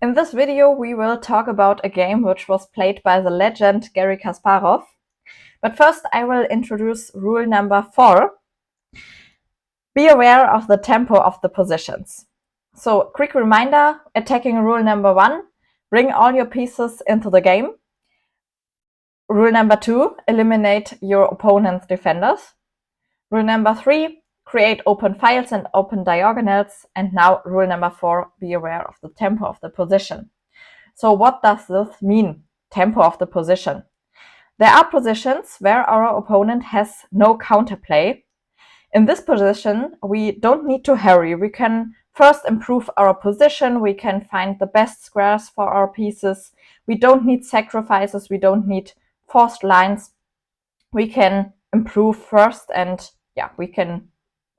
In this video, we will talk about a game which was played by the legend Garry Kasparov. But first, I will introduce rule number 4. Be aware of the tempo of the positions. So, quick reminder, attacking rule number 1, bring all your pieces into the game. Rule number 2, eliminate your opponent's defenders. Rule number 3, create open files and open diagonals. And now rule number 4, be aware of the tempo of the position. So what does this mean, tempo of the position? There are positions where our opponent has no counterplay. In this position, we don't need to hurry. We can first improve our position. We can find the best squares for our pieces. We don't need sacrifices. We don't need forced lines. We can improve first, and we can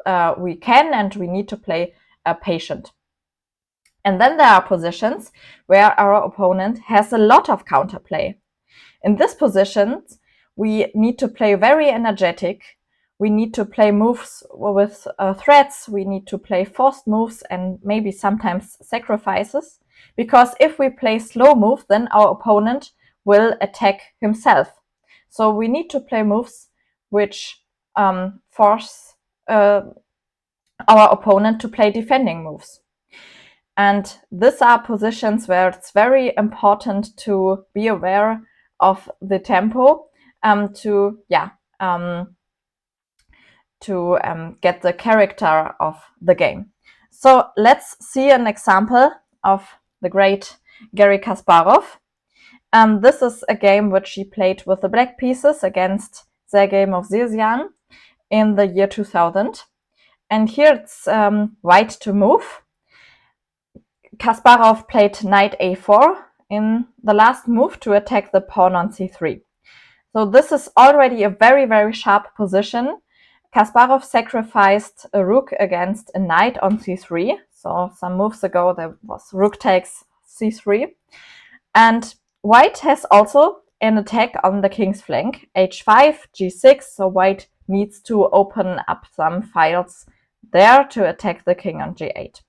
and we need to play patient. And then there are positions where our opponent has a lot of counterplay. In this position, we need to play very energetic. We need to play moves with threats. We need to play forced moves and maybe sometimes sacrifices. Because if we play slow moves, then our opponent will attack himself. So we need to play moves which force our opponent to play defending moves. And these are positions where it's very important to be aware of the tempo to get the character of the game. So let's see an example of the great Garry Kasparov. This is a game which he played with the black pieces against Sergei Movsesian in the year 2000. And here it's white to move. Kasparov played knight a4 in the last move to attack the pawn on c3. So this is already a very, very sharp position. Kasparov sacrificed a rook against a knight on c3. So some moves ago there was rook takes c3. And white has also an attack on the king's flank, h5, g6. So white needs to open up some files there to attack the king on g8.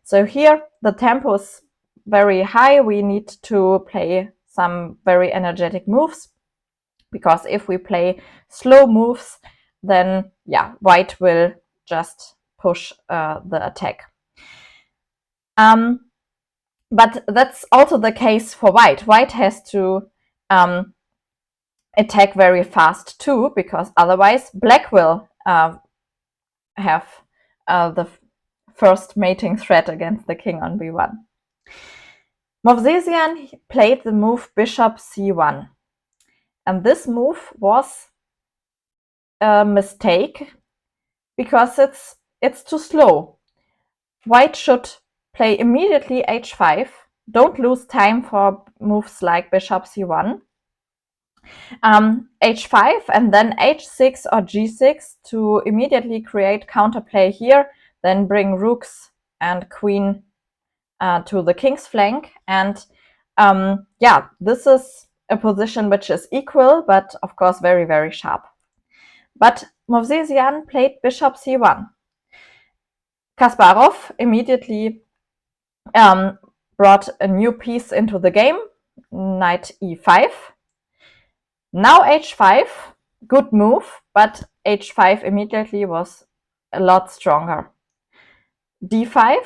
So here the tempo is very high. We need to play some very energetic moves, because if we play slow moves, then white will just push the attack. But that's also the case for white. White has to attack very fast too, because otherwise black will have the first mating threat against the king on b1. Movsesian played the move bishop c1. And this move was a mistake because it's too slow. White should play immediately h5. Don't lose time for moves like bishop c1. h5 and then h6 or g6 to immediately create counterplay here. Then bring rooks and queen to the king's flank. And this is a position which is equal, but of course very, very sharp. But Movsesian played bishop c1. Kasparov immediately brought a new piece into the game, knight e5. Now h5, good move, but h5 immediately was a lot stronger. d5,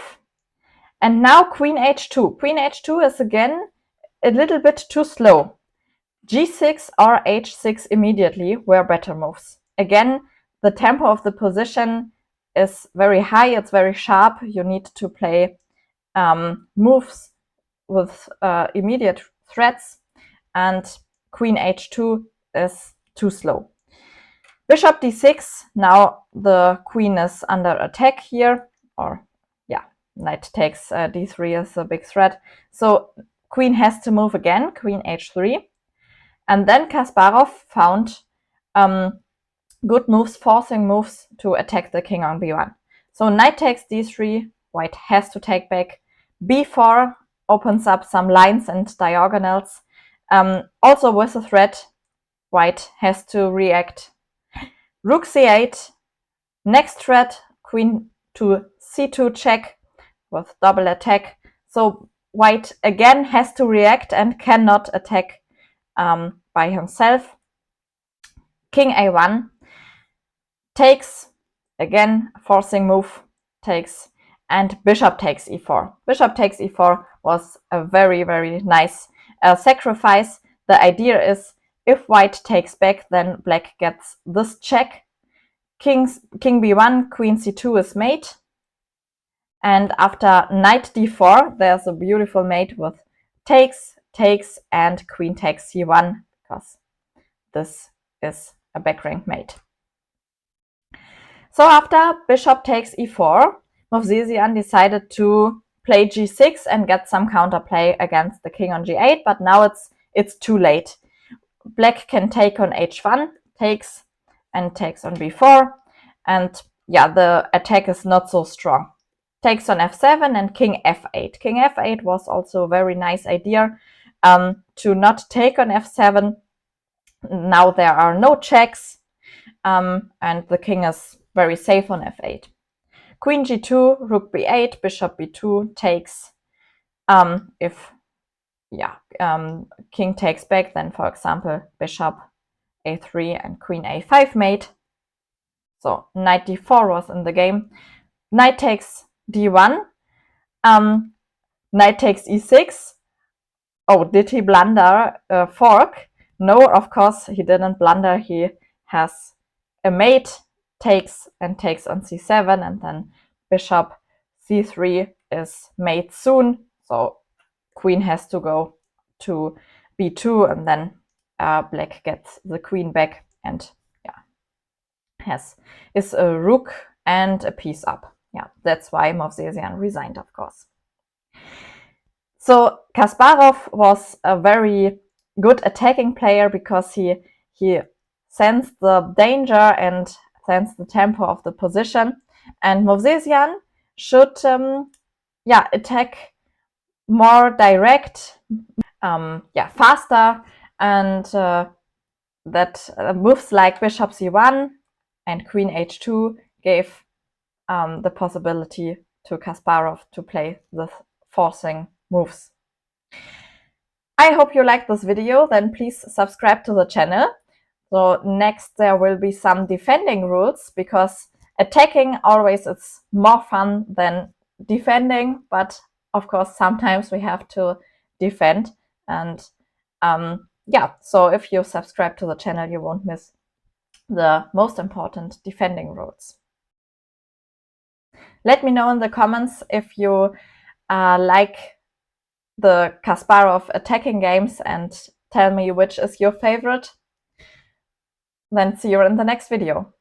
and now queen h2. Queen h2 is again a little bit too slow. g6 or h6 immediately were better moves. Again, the tempo of the position is very high, it's very sharp. You need to play moves with immediate threats, and queen h2 is too slow. Bishop d6, now the queen is under attack here, or knight takes d3 is a big threat. So queen has to move again, queen h3. And then Kasparov found good moves, forcing moves to attack the king on b1. So knight takes d3, white has to take back. b4 opens up some lines and diagonals. Also with a threat, white has to react. Rook c8, next threat, queen to c2 check with double attack. So White again has to react and cannot attack by himself. King a1 takes, again forcing move, takes, and bishop takes e4. Bishop takes e4 was a very, very nice sacrifice. The idea is if white takes back, then black gets this check. King b1, queen c2 is mate. And after knight d4, there's a beautiful mate with takes, takes, and queen takes c1, because this is a back rank mate. So after bishop takes e4, Movsesian decided to play g6 and get some counterplay against the king on g8, but now it's too late. Black can take on h1, takes, and takes on b4, and yeah, the attack is not so strong. Takes on f7 and king f8. King f8 was also a very nice idea to not take on f7. Now there are no checks, and the king is very safe on f8. Queen g2, rook b8, bishop b2 takes. If king takes back, then for example bishop a3 and queen a5 mate. So knight d4 was in the game. Knight takes d1. Knight takes e6. Oh, did he blunder a fork? No, of course he didn't blunder. He has a mate, takes and takes on c7, and then bishop c3 is mate soon. So queen has to go to b2, and then black gets the queen back and is a rook and a piece up. Yeah, that's why Movsesian resigned, of course. So Kasparov was a very good attacking player because he sensed the danger and sensed the tempo of the position. And Movsesian should attack more direct, faster, and that moves like bishop c1 and queen h2 gave the possibility to Kasparov to play the forcing moves. I hope you liked this video. Then please subscribe to the channel. So next there will be some defending rules, because attacking always is more fun than defending, but of course sometimes we have to defend. And so if you subscribe to the channel, you won't miss the most important defending rules. Let me know in the comments if you like the Kasparov attacking games, and tell me which is your favorite. Then see you in the next video.